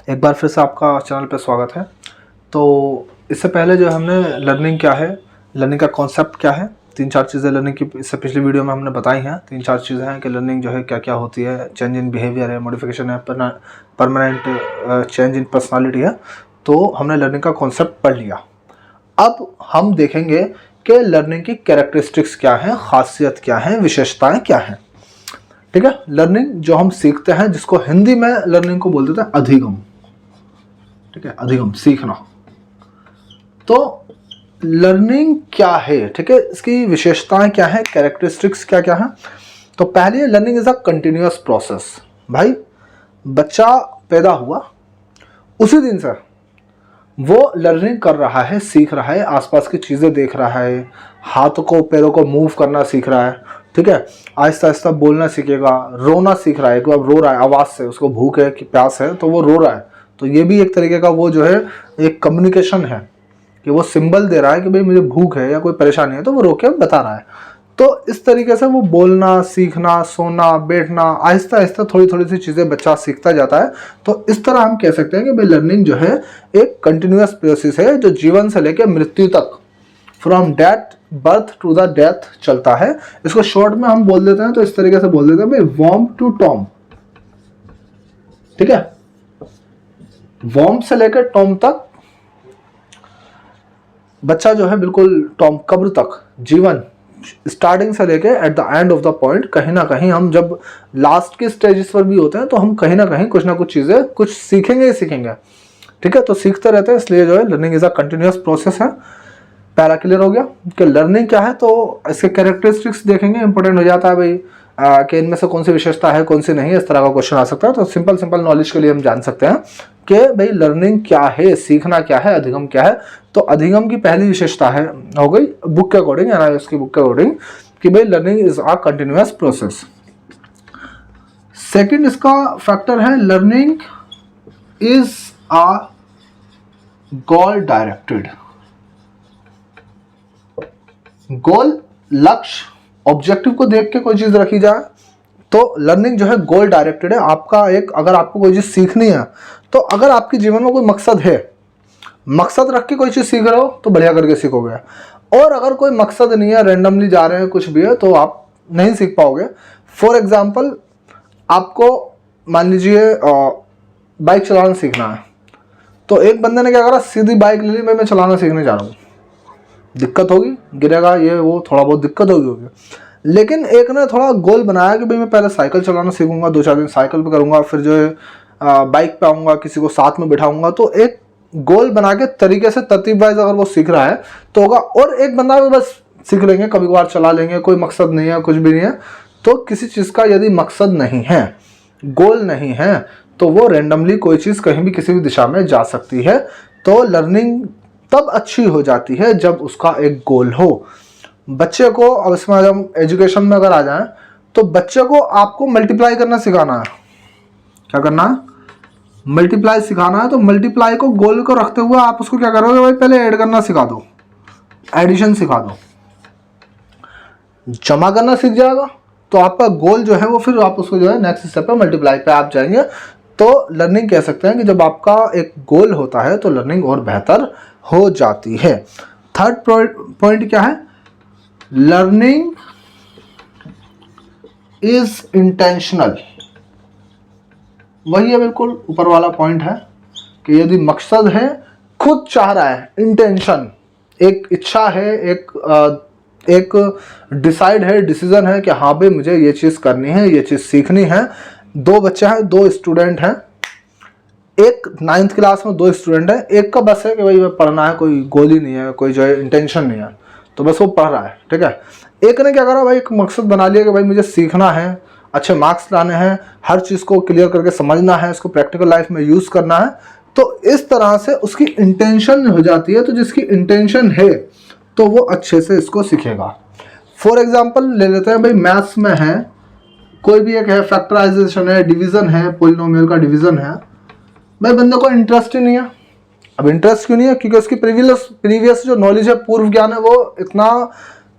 एक बार फिर से आपका चैनल पे स्वागत है। तो इससे पहले जो हमने लर्निंग क्या है, लर्निंग का कॉन्सेप्ट क्या है, 3-4 चीज़ें लर्निंग की इससे पिछली वीडियो में हमने बताई हैं। 3-4 चीज़ें हैं कि लर्निंग जो है क्या क्या होती है, चेंज इन बिहेवियर है, मॉडिफिकेशन है, परमानेंट चेंज इन पर्सनालिटी है। तो हमने लर्निंग का कॉन्सेप्ट पढ़ लिया। अब हम देखेंगे कि लर्निंग की कैरेक्टरिस्टिक्स क्या हैं, खासियत क्या हैं, विशेषताएँ क्या हैं। ठीक है, लर्निंग जो हम सीखते हैं, जिसको हिंदी में लर्निंग को बोल देते हैं अधिगम। ठीक है, अधिगम सीखना। तो लर्निंग क्या है, ठीक है, इसकी विशेषताएं क्या है, कैरेक्टरिस्टिक्स क्या क्या है। तो पहले learning is a continuous process. भाई बच्चा पैदा हुआ उसी दिन से वो लर्निंग कर रहा है, सीख रहा है, आसपास की चीज़ें देख रहा है, हाथ को पैरों को मूव करना सीख रहा है। ठीक है, आहिस्ता आहिस्ता बोलना सीखेगा, रोना सीख रहा है। एक बार रो रहा है आवाज़ से, उसको भूख है कि प्यास है तो वो रो रहा है। तो ये भी एक तरीके का वो जो है एक कम्युनिकेशन है कि वो सिंबल दे रहा है कि भाई मुझे भूख है या कोई परेशानी है, तो वो रो के बता रहा है। तो इस तरीके से वो बोलना सीखना, सोना, बैठना, आहिस्ता आहिस्ता थोड़ी थोड़ी सी चीज़ें बच्चा सीखता जाता है। तो इस तरह हम कह सकते हैं कि भाई लर्निंग जो है एक कंटिन्यूअस प्रोसेस है जो जीवन से लेकर मृत्यु तक, from death birth to the death चलता है। इसको शॉर्ट में हम बोल देते हैं, तो इस तरीके से बोल देते हैं भाई वॉर्म टू टॉम। ठीक है, वॉर्म से लेकर टॉम तक बच्चा जो है बिल्कुल टॉम कब्र तक, जीवन स्टार्टिंग से लेके at the end of the point, कहीं ना कहीं हम जब लास्ट के स्टेजेस पर भी होते हैं तो हम कहीं ना कहीं कुछ ना कुछ चीज़ें कुछ सीखेंगे ही सीखेंगे। ठीक है, तो सीखते रहते हैं, इसलिए जो है learning is a continuous process है। पैरा क्लियर हो गया कि लर्निंग क्या है। तो इसके कैरेक्टरिस्टिक्स देखेंगे, इंपॉर्टेंट हो जाता है भाई कि इनमें से कौन सी विशेषता है कौन सी नहीं है, इस तरह का क्वेश्चन आ सकता है। तो सिंपल नॉलेज के लिए हम जान सकते हैं कि भाई लर्निंग क्या है, सीखना क्या है, अधिगम क्या है। तो अधिगम की पहली विशेषता है हो गई बुक के अकॉर्डिंग, इसकी बुक के अकॉर्डिंग, कि भाई learning is a continuous process. Second इसका फैक्टर है learning is a goal directed. Goal, लक्ष्य, ऑब्जेक्टिव को देख के कोई चीज रखी जाए तो लर्निंग जो है गोल डायरेक्टेड है। आपका एक, अगर आपको कोई चीज सीखनी है तो अगर आपके जीवन में कोई मकसद है, मकसद रख के कोई चीज सीख रहे हो तो बढ़िया करके सीखोगे। और अगर कोई मकसद नहीं है, रैंडमली जा रहे हैं कुछ भी है, तो आप नहीं सीख पाओगे। फॉर एग्जाम्पल, आपको मान लीजिए बाइक चलाना सीखना है, तो एक बंदे ने क्या करा, सीधी बाइक ले ली, मैं चलाना सीखने जा रहा हूँ। दिक्कत होगी, गिरेगा, ये वो थोड़ा बहुत दिक्कत होगी। लेकिन एक ने थोड़ा गोल बनाया कि भाई मैं पहले साइकिल चलाना सीखूंगा, 2-4 दिन साइकिल पे करूंगा, फिर जो है बाइक पे आऊँगा, किसी को साथ में बिठाऊंगा। तो एक गोल बना के तरीके से तरतीब वाइज अगर वो सीख रहा है तो होगा। और एक बंदा भी बस सीख लेंगे, कभी कभार चला लेंगे, कोई मकसद नहीं है, कुछ भी नहीं है। तो किसी चीज़ का यदि मकसद नहीं है, गोल नहीं है, तो वो रैंडमली कोई चीज़ कहीं भी किसी भी दिशा में जा सकती है। तो लर्निंग तब अच्छी हो जाती है जब उसका एक गोल हो। बच्चे को, अब इसमें हम एजुकेशन में अगर आ जाएं, तो बच्चे को आपको मल्टीप्लाई करना सिखाना है। क्या करना है? मल्टीप्लाई सिखाना है। तो मल्टीप्लाई को गोल को रखते हुए आप उसको क्या करोगे भाई, पहले ऐड करना सिखा दो, एडिशन सिखा दो, जमा करना सीख जाएगा। तो आपका गोल जो है वो, फिर आप उसको जो है नेक्स्ट स्टेप पे मल्टीप्लाई पे आप जाएंगे। तो लर्निंग कह सकते हैं कि जब आपका एक गोल होता है तो लर्निंग और बेहतर हो जाती है। थर्ड पॉइंट क्या है? Learning is intentional. वही है, बिल्कुल ऊपर वाला पॉइंट है कि यदि मकसद है, खुद चाह रहा है, इंटेंशन, एक इच्छा है, एक डिसाइड है, डिसीजन है कि हाँ भाई मुझे ये चीज़ करनी है, ये चीज़ सीखनी है। 2 बच्चे हैं, 2 स्टूडेंट हैं, एक 9th क्लास में 2 स्टूडेंट है। एक का बस है कि भाई पढ़ना है, कोई गोल ही नहीं है, कोई जो है इंटेंशन नहीं है, तो बस वो पढ़ रहा है। ठीक है, एक ने क्या करा भाई, एक मकसद बना लिया कि भाई मुझे सीखना है, अच्छे मार्क्स लाने हैं, हर चीज़ को क्लियर करके समझना है, इसको प्रैक्टिकल लाइफ में यूज़ करना है। तो इस तरह से उसकी इंटेंशन हो जाती है। तो जिसकी इंटेंशन है तो वो अच्छे से इसको सीखेगा। फॉर एग्जाम्पल ले लेते हैं भाई, मैथ्स में है, कोई भी एक है, फैक्टराइजेशन है, डिवीज़न है, पोलिनोमियल का डिवीज़न है। भाई बंदे को इंटरेस्ट ही नहीं है। अब इंटरेस्ट क्यों नहीं है? क्योंकि उसकी प्रीवियस जो नॉलेज है, पूर्व ज्ञान है, वो इतना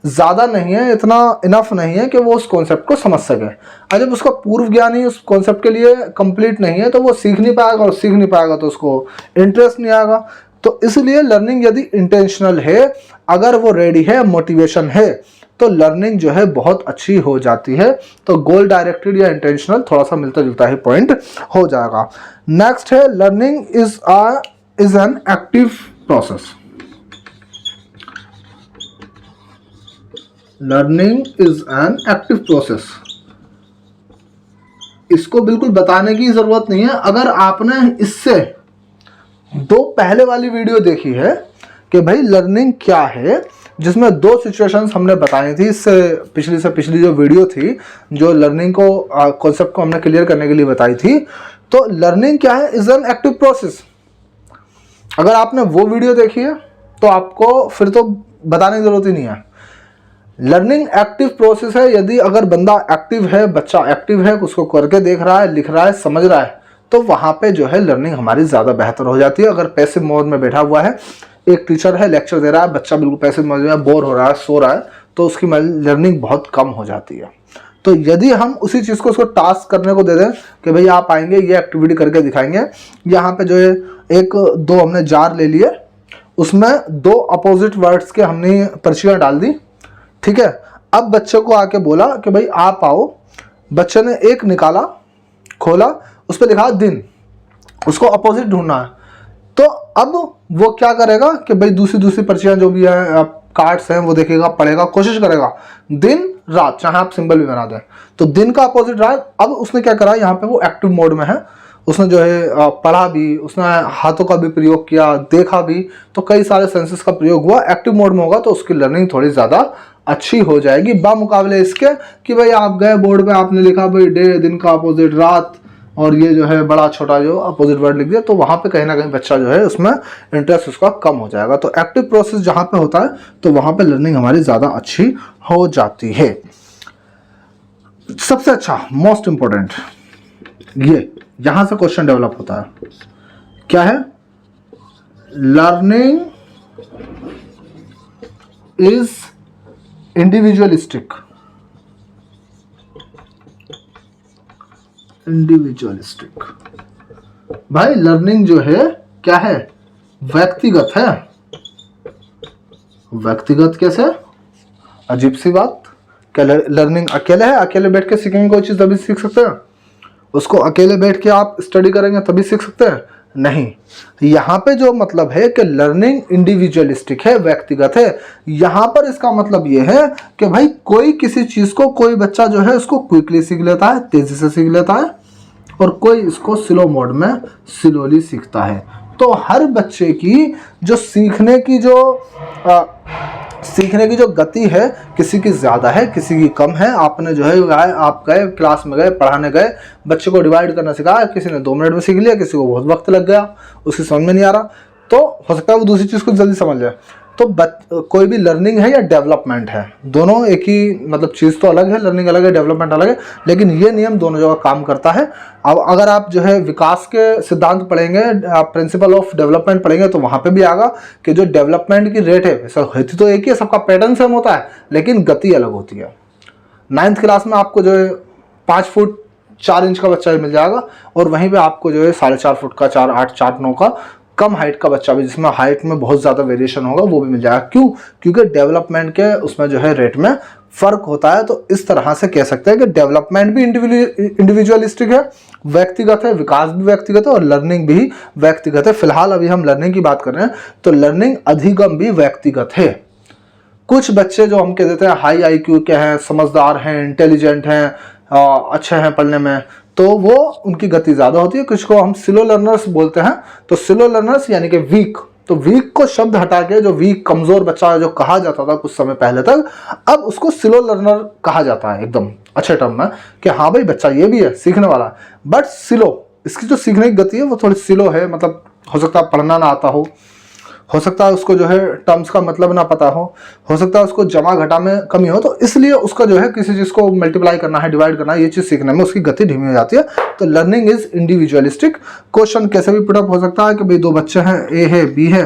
ज़्यादा नहीं है, इतना इनफ नहीं है कि वो उस कॉन्सेप्ट को समझ सके। और जब उसका पूर्व ज्ञान ही उस कॉन्सेप्ट के लिए कंप्लीट नहीं है तो वो सीख नहीं पाएगा, और सीख नहीं पाएगा तो उसको इंटरेस्ट नहीं आएगा। तो इसलिए लर्निंग यदि इंटेंशनल है, अगर वो रेडी है, मोटिवेशन है, तो लर्निंग जो है बहुत अच्छी हो जाती है। तो गोल डायरेक्टेड या इंटेंशनल थोड़ा सा मिलता जुलता ही पॉइंट हो जाएगा। नेक्स्ट है learning is an active process. Learning is an active process. इसको बिल्कुल बताने की जरूरत नहीं है। अगर आपने इससे दो पहले वाली वीडियो देखी है कि भाई लर्निंग क्या है, जिसमें दो सिचुएशंस हमने बताई थी, इससे पिछली जो वीडियो थी जो लर्निंग को कॉन्सेप्ट को हमने क्लियर करने के लिए बताई थी, तो लर्निंग क्या है, इज एन एक्टिव प्रोसेस। अगर आपने वो वीडियो देखी है तो आपको फिर तो बताने की जरूरत ही नहीं है। लर्निंग एक्टिव प्रोसेस है। यदि अगर बंदा एक्टिव है, बच्चा एक्टिव है, उसको करके देख रहा है, लिख रहा है, समझ रहा है, तो वहाँ पे जो है लर्निंग हमारी ज़्यादा बेहतर हो जाती है। अगर पैसिव मोड में बैठा हुआ है, एक टीचर है लेक्चर दे रहा है, बच्चा बिल्कुल पैसिव मोड में बोर हो रहा है, सो रहा है, तो उसकी लर्निंग बहुत कम हो जाती है। तो यदि हम उसी चीज़ को उसको टास्क करने को दे दें कि भाई आप आएंगे, ये एक्टिविटी करके दिखाएंगे, यहाँ पे जो है एक दो हमने जार ले लिए, उसमें दो अपोजिट वर्ड्स के हमने पर्चियाँ डाल दी, ठीक है। अब बच्चे को आके बोला कि भाई आप आओ। बच्चे ने एक निकाला, खोला, उस पर लिखा दिन, उसको अपोजिट ढूंढना है। तो अब वो क्या करेगा कि भाई दूसरी पर्चियां जो भी है, कार्ड्स हैं, वो देखेगा, पढ़ेगा, कोशिश करेगा, दिन रात, चाहे आप सिंबल भी बना दें। तो दिन का अपोजिट रात। अब उसने क्या करा, यहाँ पे वो एक्टिव मोड में है, उसने जो है पढ़ा भी, उसने हाथों का भी प्रयोग किया, देखा भी, तो कई सारे सेंसेस का प्रयोग हुआ। एक्टिव मोड में होगा तो उसकी लर्निंग थोड़ी ज़्यादा अच्छी हो जाएगी बामुकाबले इसके कि भाई आप गए बोर्ड पे, आपने लिखा भाई डे, दिन का अपोजिट रात, और ये जो है बड़ा छोटा जो अपोजिट वर्ड लिख दिया, तो वहाँ पे कहीं ना कहीं बच्चा जो है उसमें इंटरेस्ट उसका कम हो जाएगा। तो एक्टिव प्रोसेस जहाँ पे होता है तो वहाँ पे लर्निंग हमारी ज़्यादा अच्छी हो जाती है। सबसे अच्छा, मोस्ट इंपॉर्टेंट, ये यहाँ से क्वेश्चन डेवलप होता है, क्या है, लर्निंग इज इंडिविजुअलिस्टिक। इंडिविजुअलिस्टिक भाई लर्निंग जो है क्या है, व्यक्तिगत है। व्यक्तिगत कैसे, अजीब सी बात। क्या लर्निंग अकेले है? अकेले बैठ के सीखेंगे कोई चीज तभी सीख सकते हैं? उसको अकेले बैठ के आप स्टडी करेंगे तभी सीख सकते हैं? नहीं। यहाँ पे जो मतलब है कि लर्निंग इंडिविजुअलिस्टिक है, व्यक्तिगत है, यहाँ पर इसका मतलब ये है कि भाई कोई किसी चीज को, कोई बच्चा जो है उसको क्विकली सीख लेता है, तेजी से सीख लेता है, और कोई इसको स्लो मोड में स्लोली सीखता है। तो हर बच्चे की जो सीखने की जो गति है, किसी की ज़्यादा है, किसी की कम है। आपने जो है आप गए क्लास में, गए पढ़ाने गए, बच्चे को डिवाइड करना सिखाया, किसी ने 2 मिनट में सीख लिया, किसी को बहुत वक्त लग गया, उसकी समझ में नहीं आ रहा, तो हो सकता है वो दूसरी चीज़ को जल्दी समझ जाए। तो कोई भी लर्निंग है या डेवलपमेंट है, दोनों एक ही मतलब चीज़ तो अलग है, लर्निंग अलग है, डेवलपमेंट अलग है, लेकिन ये नियम दोनों जगह काम करता है। अब अगर आप जो है विकास के सिद्धांत पढ़ेंगे, आप प्रिंसिपल ऑफ डेवलपमेंट पढ़ेंगे, तो वहाँ पे भी आएगा कि जो डेवलपमेंट की रेट है, ऐसा होती तो एक ही है, सबका पैटर्न सेम होता है, लेकिन गति अलग होती है। 9th क्लास में आपको जो है 5 फुट 4 इंच का बच्चा भी मिल जाएगा, और वहीं पर आपको जो है 4.5 फुट का, 4, 8, 4, 9 का कम हाइट का बच्चा भी, जिसमें हाइट में बहुत ज़्यादा वेरिएशन होगा, वो भी मिल जाएगा। क्यों? क्योंकि डेवलपमेंट के उसमें जो है रेट में फ़र्क होता है। तो इस तरह से कह सकते हैं कि डेवलपमेंट भी इंडिविजुअलिस्टिक है, व्यक्तिगत है, विकास भी व्यक्तिगत है, और लर्निंग भी व्यक्तिगत है। फिलहाल अभी हम लर्निंग की बात कर रहे हैं, तो लर्निंग अधिगम भी व्यक्तिगत है। कुछ बच्चे जो हम कह देते हैं हाई IQ के हैं, समझदार हैं, इंटेलिजेंट हैं, अच्छे हैं पढ़ने में, तो वो उनकी गति ज़्यादा होती है। कुछ को हम स्लो लर्नर्स बोलते हैं। तो स्लो लर्नर्स यानी कि वीक, तो वीक को शब्द हटा के जो वीक, कमज़ोर बच्चा जो कहा जाता था कुछ समय पहले तक, अब उसको स्लो लर्नर कहा जाता है, एकदम अच्छे टर्म में, कि हाँ भाई बच्चा ये भी है, सीखने वाला है, बट स्लो, इसकी जो सीखने की गति है वो थोड़ी स्लो है। मतलब हो सकता है पढ़ना ना आता हो सकता है उसको जो है टर्म्स का मतलब ना पता हो सकता है उसको जमा घटा में कमी हो, तो इसलिए उसका जो है किसी चीज़ को मल्टीप्लाई करना है, डिवाइड करना है, ये चीज़ सीखने में उसकी गति धीमी हो जाती है। तो लर्निंग इज इंडिविजुअलिस्टिक। क्वेश्चन कैसे भी पुटअप हो सकता है कि भाई 2 बच्चे हैं, ए है, बी है,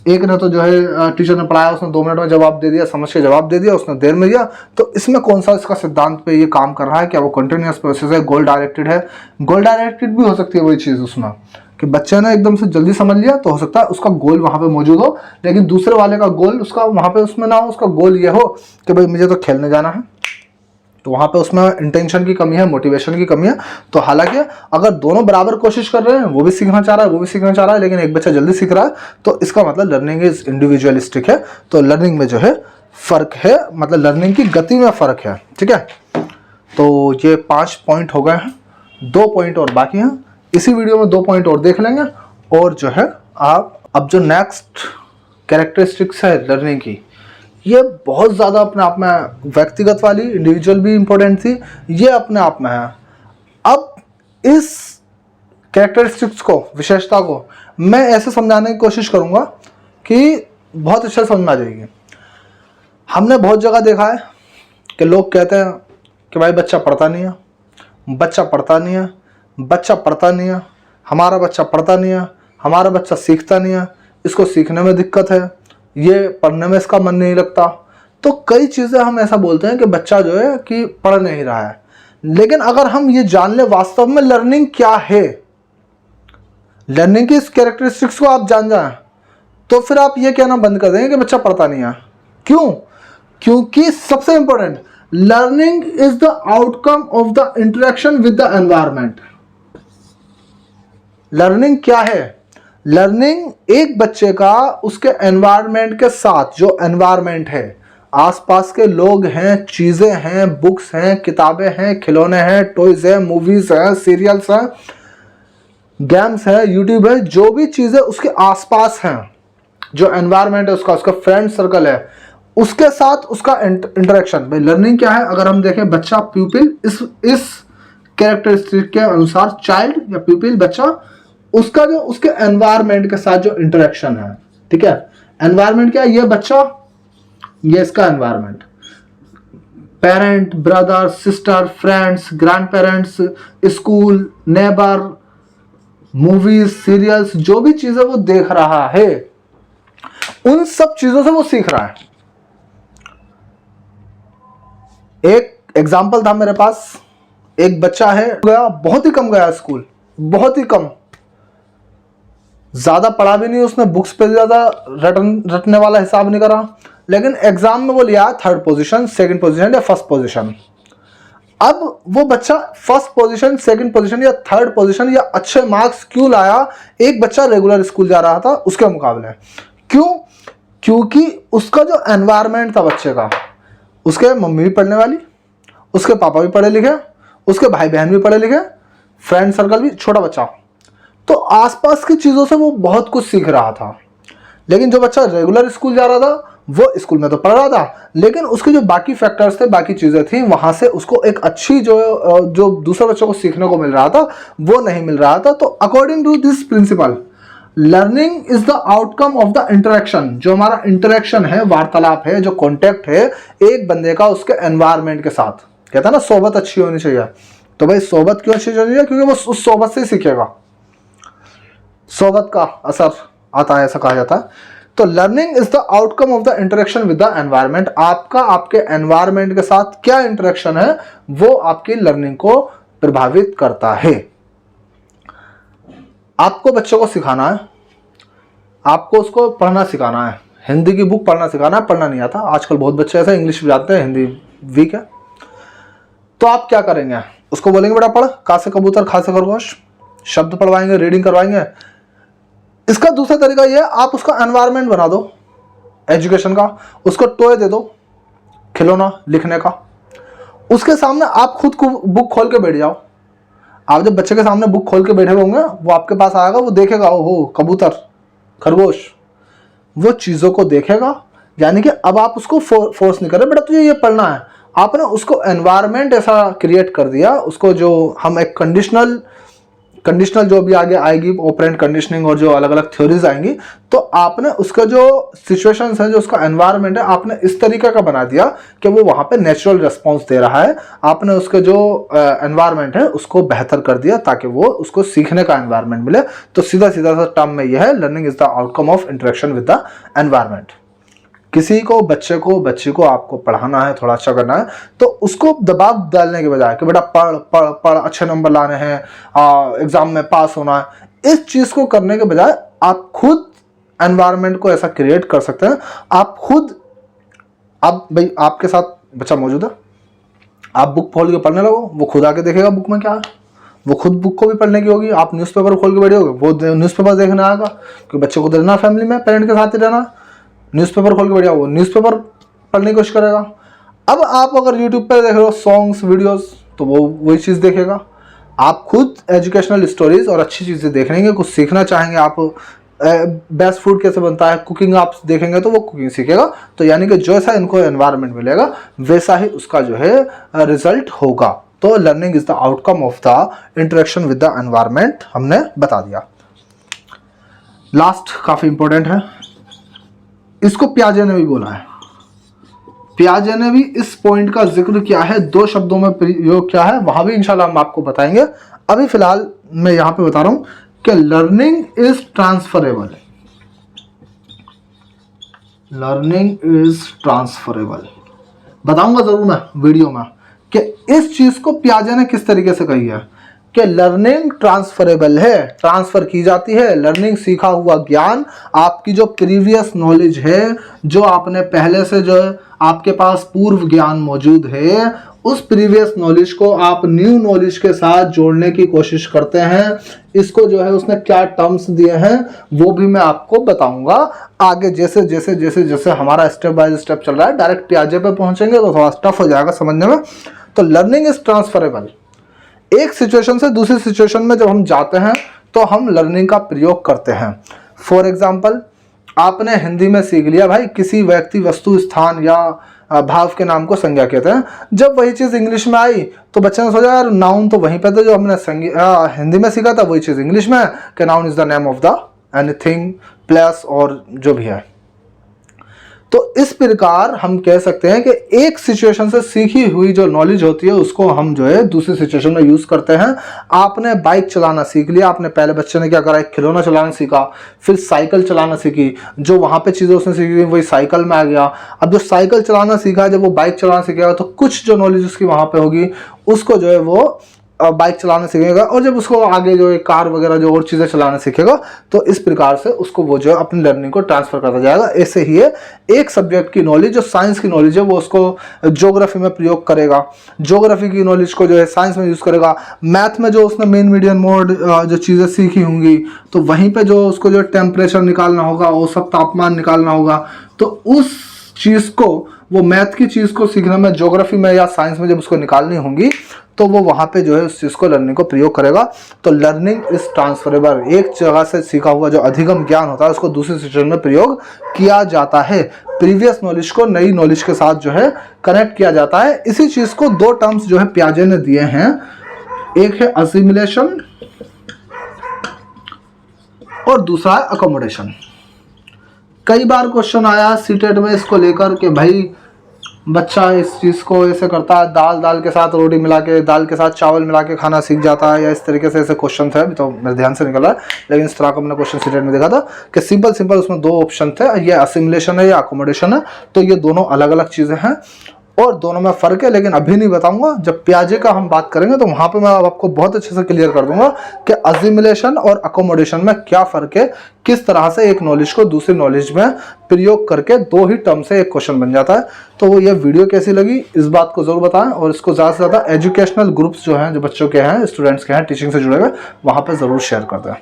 एक ने तो जो है टीचर ने पढ़ाया, उसने 2 मिनट में जवाब दे दिया, समझ के जवाब दे दिया, उसने देर में दिया। तो इसमें कौन सा इसका सिद्धांत पे ये काम कर रहा है? क्या वो कंटिन्यूअस प्रोसेस है, गोल डायरेक्टेड है? गोल डायरेक्टेड भी हो सकती है वही चीज़ उसमें, कि बच्चे ने एकदम से जल्दी समझ लिया तो हो सकता है उसका गोल वहाँ पे मौजूद हो, लेकिन दूसरे वाले का गोल उसका वहाँ पे उसमें ना हो। उसका गोल ये हो कि भाई मुझे तो खेलने जाना है, तो वहाँ पे उसमें इंटेंशन की कमी है, मोटिवेशन की कमी है। तो हालांकि अगर दोनों बराबर कोशिश कर रहे हैं, वो भी सीखना चाह रहा है, वो भी सीखना चाह रहा है, लेकिन एक बच्चा जल्दी सीख रहा है, तो इसका मतलब लर्निंग इज इंडिविजुअलिस्टिक है। तो लर्निंग में जो है फ़र्क है, मतलब लर्निंग की गति में फ़र्क है। ठीक है, तो ये 5 पॉइंट हो गए हैं, 2 पॉइंट और बाकी हैं। इसी वीडियो में 2 पॉइंट और देख लेंगे, और जो है आप अब जो नेक्स्ट कैरेक्टरिस्टिक्स है लर्निंग की, ये बहुत ज़्यादा अपने आप में व्यक्तिगत वाली, इंडिविजुअल भी इम्पोर्टेंट थी, ये अपने आप में है। अब इस कैरेक्टरिस्टिक्स को, विशेषता को मैं ऐसे समझाने की कोशिश करूँगा कि बहुत अच्छे समझ में आ जाएगी। हमने बहुत जगह देखा है कि लोग कहते हैं कि भाई बच्चा पढ़ता नहीं है, बच्चा पढ़ता नहीं है, बच्चा पढ़ता नहीं है, हमारा बच्चा पढ़ता नहीं है, हमारा बच्चा सीखता नहीं है, इसको सीखने में दिक्कत है, ये पढ़ने में इसका मन नहीं लगता। तो कई चीज़ें हम ऐसा बोलते हैं कि बच्चा जो है कि पढ़ नहीं रहा है। लेकिन अगर हम ये जान ले वास्तव में लर्निंग क्या है, लर्निंग की इस कैरेक्टरिस्टिक्स को आप जान जाएं, तो फिर आप ये कहना बंद कर देंगे कि बच्चा पढ़ता नहीं है। क्यों? क्योंकि सबसे important, learning is the outcome of the interaction with the environment. Learning क्या है? लर्निंग एक बच्चे का उसके एनवायरनमेंट के साथ, जो एनवायरनमेंट है, आसपास के लोग हैं, चीज़ें हैं, बुक्स हैं, किताबें हैं, खिलौने हैं, टॉयज हैं, मूवीज हैं, सीरियल्स हैं, गेम्स है, यूट्यूब है, जो भी चीज़ें उसके आसपास हैं, जो एनवायरनमेंट है उसका, उसका फ्रेंड सर्कल है, उसके साथ उसका इंटरेक्शन। भाई लर्निंग क्या है? अगर हम देखें बच्चा, प्यूपिल, इस कैरेक्टरिस्टिक के अनुसार चाइल्ड या प्यूपिल, बच्चा, उसका जो उसके एनवायरनमेंट के साथ जो इंटरेक्शन है। ठीक है, एनवायरनमेंट क्या है? ये बच्चा, ये इसका environment, parent, brother, sister, friends, grand parents, school, neighbour, movies, serials, जो भी चीजें वो देख रहा है, उन सब चीजों से वो सीख रहा है। एक एग्जाम्पल था मेरे पास, एक बच्चा है, गया, बहुत ही कम गया स्कूल, बहुत ही कम, ज्यादा पढ़ा भी नहीं उसने, बुक्स पे ज्यादा रटने वाला हिसाब नहीं करा, लेकिन एग्जाम में वो लिया 3rd पोजीशन, 2nd पोजीशन या 1st पोजीशन। अब वो बच्चा 1st पोजीशन, 2nd पोजीशन या 3rd पोजीशन या अच्छे मार्क्स क्यों लाया एक बच्चा रेगुलर स्कूल जा रहा था उसके मुकाबले? क्यों? क्योंकि उसका जो एनवायरनमेंट था बच्चे का, उसके मम्मी भी पढ़ने वाली, उसके पापा भी पढ़े लिखे, उसके भाई बहन भी पढ़े लिखे, फ्रेंड सर्कल भी, छोटा बच्चा, तो आसपास की चीज़ों से वो बहुत कुछ सीख रहा था। लेकिन जो बच्चा रेगुलर स्कूल जा रहा था, वो स्कूल में तो पढ़ रहा था, लेकिन उसके जो बाकी फैक्टर्स थे, बाकी चीज़ें थी, वहाँ से उसको एक अच्छी जो दूसरे बच्चों को सीखने को मिल रहा था, वो नहीं मिल रहा था। तो according to this principle, learning is the outcome of the interaction. जो हमारा इंटरेक्शन है, वार्तालाप है, जो कॉन्टेक्ट है एक बंदे का उसके एनवायरनमेंट के साथ, कहता है ना सोबत अच्छी होनी चाहिए। तो भाई सोबत क्यों अच्छी होनी चाहिए? क्योंकि वो उस सोबत से सीखेगा, सोबत का असर आता है, ऐसा कहा जाता है। तो learning is the outcome of the interaction with the environment. आपका आपके एनवायरनमेंट के साथ क्या इंटरेक्शन है, वो आपकी लर्निंग को प्रभावित करता है। आपको बच्चों को सिखाना है, आपको उसको पढ़ना सिखाना है, हिंदी की बुक पढ़ना सिखाना है, पढ़ना नहीं आता। आजकल बहुत बच्चे ऐसे इंग्लिश भी जानते हैं, हिंदी वीक है। तो आप क्या करेंगे? उसको बोलेंगे बेटा पढ़, का से कबूतर, खा से खरगोश, शब्द पढ़वाएंगे, रीडिंग करवाएंगे। इसका दूसरा तरीका यह है, आप उसका एनवायरनमेंट बना दो एजुकेशन का, उसको टॉय दे दो, खिलौना लिखने का, उसके सामने आप खुद को बुक खोल के बैठ जाओ। आप जब बच्चे के सामने बुक खोल के बैठे होंगे, वो आपके पास आएगा, वो देखेगा, ओहो कबूतर, खरगोश, वो चीज़ों को देखेगा। यानी कि अब आप उसको फोर्स नहीं कर रहे, बेटा तुझे ये पढ़ना है। आपने उसको एनवायरनमेंट ऐसा क्रिएट कर दिया, उसको जो हम एक कंडीशनल कंडीशनल जो भी आगे आएगी, ऑपरेंट कंडीशनिंग और जो अलग अलग थ्योरीज आएंगी, तो आपने उसका जो सिचुएशंस है, जो उसका एनवायरनमेंट है, आपने इस तरीके का बना दिया कि वो वहां पे नेचुरल रिस्पॉन्स दे रहा है। आपने उसके जो एनवायरनमेंट है उसको बेहतर कर दिया ताकि वो उसको सीखने का एनवायरनमेंट मिले। तो सीधा सीधा सा टर्म में यह है, learning is the outcome of interaction with the environment. किसी को बच्चे को आपको पढ़ाना है, थोड़ा अच्छा करना है, तो उसको दबाव डालने के बजाय कि बेटा पढ़ पढ़ पढ़, अच्छे नंबर लाने हैं, एग्जाम में पास होना है, इस चीज को करने के बजाय आप खुद एनवायरनमेंट को ऐसा क्रिएट कर सकते हैं। आप खुद, आप भाई आपके साथ बच्चा मौजूद है, आप बुक खोल के पढ़ने लगो, वो खुद आके देखेगा बुक में क्या है, वो खुद बुक को भी पढ़ने की होगी। आप न्यूज़पेपर खोल के बैठोगे, वो न्यूज़पेपर देखने आएगा, क्योंकि बच्चे को रहना फैमिली में, पेरेंट के साथ ही रहना। न्यूज़पेपर खोल के बैठा, वो न्यूज़पेपर पढ़ने की कोशिश करेगा। अब आप अगर यूट्यूब पर देख रहे हो सॉन्ग्स वीडियोस, तो वो वही चीज़ देखेगा। आप खुद एजुकेशनल स्टोरीज और अच्छी चीज़ें देखेंगे, कुछ सीखना चाहेंगे, आप बेस्ट फूड कैसे बनता है, कुकिंग आप देखेंगे तो वो कुकिंग सीखेगा। तो यानी कि जैसा इनको एनवायरनमेंट मिलेगा वैसा ही उसका जो है रिजल्ट होगा। तो learning is the outcome of the interaction with the environment, हमने बता दिया। लास्ट काफ़ी इंपॉर्टेंट है, इसको पियाजे ने भी बोला है। पियाजे ने भी इस पॉइंट का जिक्र किया है, 2 शब्दों में प्रयोग किया है, वहां भी इंशाल्लाह हम आपको बताएंगे। अभी फिलहाल मैं यहां पे बता रहा हूं कि learning is transferable. Learning is transferable बताऊंगा जरूर मैं वीडियो में कि इस चीज को पियाजे ने किस तरीके से कही है कि लर्निंग ट्रांसफरेबल है, ट्रांसफर की जाती है। लर्निंग सीखा हुआ ज्ञान, आपकी जो प्रीवियस नॉलेज है, जो आपने पहले से जो आपके पास पूर्व ज्ञान मौजूद है, उस प्रीवियस नॉलेज को आप न्यू नॉलेज के साथ जोड़ने की कोशिश करते हैं। इसको जो है उसने क्या टर्म्स दिए हैं वो भी मैं आपको बताऊंगा आगे, जैसे जैसे जैसे जैसे हमारा स्टेप बाय स्टेप चल रहा है। डायरेक्ट पियाजे पे पहुंचेंगे तो थोड़ा टफ हो जाएगा समझने में। तो लर्निंग इज ट्रांसफरेबल। एक सिचुएशन से दूसरी सिचुएशन में जब हम जाते हैं तो हम लर्निंग का प्रयोग करते हैं। फॉर एग्जाम्पल, आपने हिंदी में सीख लिया भाई किसी व्यक्ति, वस्तु, स्थान या भाव के नाम को संज्ञा कहते हैं। जब वही चीज़ इंग्लिश में आई तो बच्चे ने सोचा यार नाउन तो वहीं पे था जो हमने हिंदी में सीखा था, वही चीज़ इंग्लिश में है कि noun is the name of the anything, place और जो भी है। तो इस प्रकार हम कह सकते हैं कि एक सिचुएशन से सीखी हुई जो नॉलेज होती है उसको हम जो है दूसरी सिचुएशन में यूज करते हैं। आपने बाइक चलाना सीख लिया, आपने पहले बच्चे ने क्या करा, एक खिलौना चलाना सीखा, फिर साइकिल चलाना सीखी, जो वहां पे चीजें उसने सीखी वही साइकिल में आ गया। अब जो साइकिल चलाना सीखा, जब वो बाइक चलाना सीखेगा तो कुछ जो नॉलेज उसकी वहां पे होगी उसको जो है वो बाइक चलाना सीखेगा, और जब उसको आगे जो है कार वगैरह जो और चीज़ें चलाना सीखेगा तो इस प्रकार से उसको वो जो है अपनी लर्निंग को ट्रांसफर करता जाएगा। ऐसे ही है, एक सब्जेक्ट की नॉलेज जो साइंस की नॉलेज है वो उसको ज्योग्राफी में प्रयोग करेगा, ज्योग्राफी की नॉलेज को जो है साइंस में यूज़ करेगा। मैथ में जो उसने मेन मीडियन मोड जो चीज़ें सीखी होंगी तो वहीं पर जो उसको जो टेम्परेचर निकालना होगा, औसत तापमान निकालना होगा, तो उस चीज़ को, वो मैथ की चीज़ को सीखने में, ज्योग्राफी में या साइंस में जब उसको निकालनी होंगी तो वो वहाँ पे जो है उस चीज़ को, लर्निंग को प्रयोग करेगा। तो लर्निंग इज ट्रांसफरेबल। एक जगह से सीखा हुआ जो अधिगम ज्ञान होता है उसको दूसरी सिचुएशन में प्रयोग किया जाता है। प्रीवियस नॉलेज को नई नॉलेज के साथ जो है कनेक्ट किया जाता है। इसी चीज़ को 2 टर्म्स जो है पियाजे ने दिए हैं, एक है असिमिलेशन और दूसरा है अकोमोडेशन। कई बार क्वेश्चन आया सीटेट में इसको लेकर कि भाई बच्चा इस चीज़ को ऐसे करता है, दाल के साथ रोटी मिला के, दाल के साथ चावल मिला के खाना सीख जाता है, या इस तरीके से ऐसे क्वेश्चन थे। अभी तो मेरे ध्यान से निकल रहा है, लेकिन इस तरह का मैंने क्वेश्चन सीटेट में देखा था कि सिंपल उसमें 2 ऑप्शन थे, ये असिमिलेशन है या अकोमोडेशन है। तो ये दोनों अलग अलग चीज़ें हैं और दोनों में फ़र्क है, लेकिन अभी नहीं बताऊंगा। जब पियाजे का हम बात करेंगे तो वहाँ पे मैं आपको बहुत अच्छे से क्लियर कर दूंगा कि असिमिलेशन और अकोमोडेशन में क्या फ़र्क है, किस तरह से एक नॉलेज को दूसरी नॉलेज में प्रयोग करके 2 ही टर्म से एक क्वेश्चन बन जाता है। तो ये वीडियो कैसी लगी इस बात को ज़रूर बताएं, और इसको ज़्यादा से ज़्यादा एजुकेशनल ग्रुप्स जो हैं, जो बच्चों के हैं, स्टूडेंट्स के हैं, टीचिंग से जुड़े हुए, वहाँ पर ज़रूर शेयर कर दें।